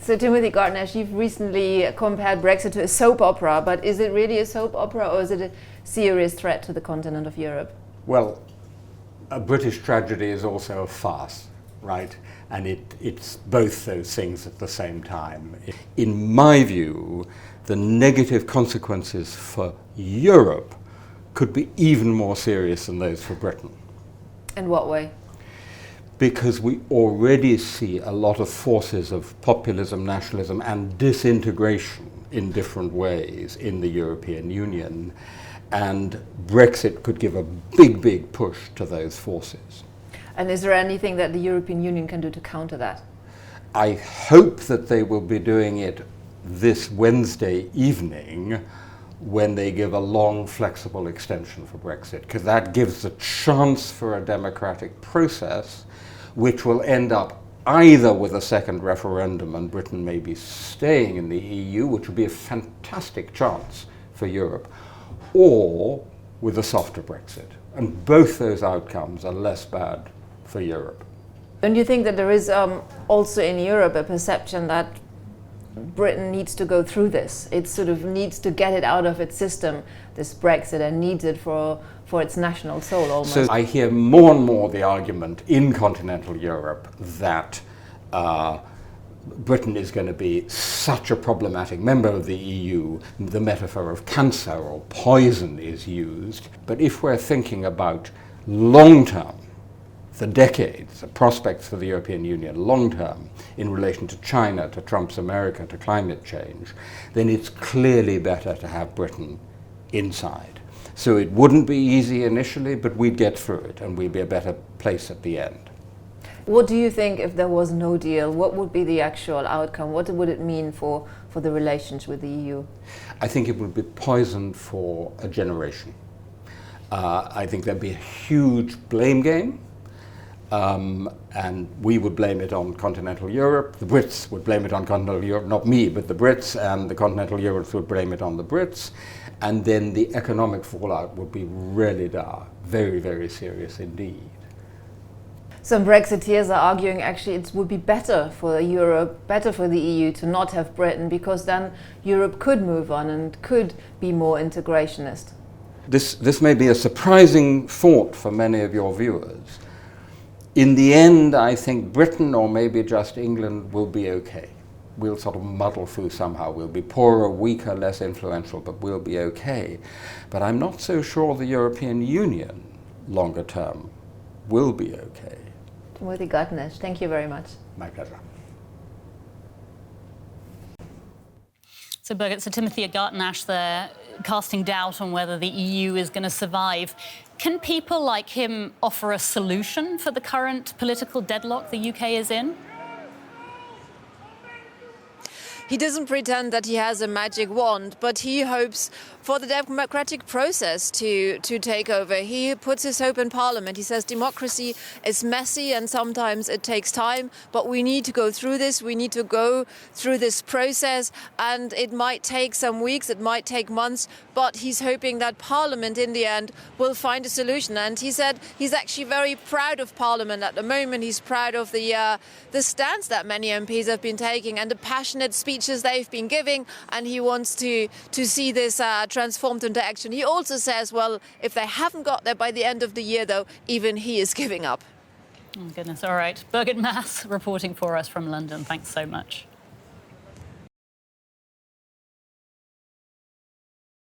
So Timothy Garton Ash, you've recently compared Brexit to a soap opera, but is it really a soap opera or is it a serious threat to the continent of Europe? Well, a British tragedy is also a farce, right? And it's both those things at the same time. In my view, the negative consequences for Europe could be even more serious than those for Britain. In what way? Because we already see a lot of forces of populism, nationalism, and disintegration in different ways in the European Union. And Brexit could give a big, big push to those forces. And is there anything that the European Union can do to counter that? I hope that they will be doing it this Wednesday evening when they give a long, flexible extension for Brexit, because that gives a chance for a democratic process which will end up either with a second referendum and Britain may be staying in the EU, which would be a fantastic chance for Europe, or with a softer Brexit. And both those outcomes are less bad for Europe. Don't you think that there is also in Europe a perception that Britain needs to go through this? It sort of needs to get it out of its system, this Brexit, and needs it for its national soul almost. So I hear more and more the argument in continental Europe that Britain is going to be such a problematic member of the EU. The metaphor of cancer or poison is used. But if we're thinking about long-term, the decades, the prospects for the European Union long-term in relation to China, to Trump's America, to climate change, then it's clearly better to have Britain inside. So it wouldn't be easy initially, but we'd get through it and we'd be a better place at the end. What do you think if there was no deal? What would be the actual outcome? What would it mean for the relations with the EU? I think it would be poison for a generation. I think there'd be a huge blame game. And we would blame it on continental Europe. The Brits would blame it on continental Europe, not me, but the Brits, and the continental Europe would blame it on the Brits. And then the economic fallout would be really dire, very, very serious indeed. Some Brexiteers are arguing actually it would be better for Europe, better for the EU to not have Britain, because then Europe could move on and could be more integrationist. This may be a surprising thought for many of your viewers. In the end, I think Britain, or maybe just England, will be okay. We'll sort of muddle through somehow. We'll be poorer, weaker, less influential, but we'll be okay. But I'm not so sure the European Union, longer term, will be okay. Timothy Garton Ash, thank you very much. My pleasure. So Birgit, so Timothy Garton Ash there, casting doubt on whether the EU is going to survive. Can people like him offer a solution for the current political deadlock the UK is in? He doesn't pretend that he has a magic wand, but he hopes for the democratic process to take over. He puts his hope in Parliament. He says democracy is messy and sometimes it takes time, but we need to go through this. We need to go through this process, and it might take some weeks, it might take months, but he's hoping that Parliament in the end will find a solution. And he said he's actually very proud of Parliament at the moment. He's proud of the stance that many MPs have been taking and the passionate speeches they've been giving, and he wants to see this transformed into action. He also says, well, if they haven't got there by the end of the year, though, even he is giving up. Oh, goodness. All right. Birgit Maas reporting for us from London. Thanks so much.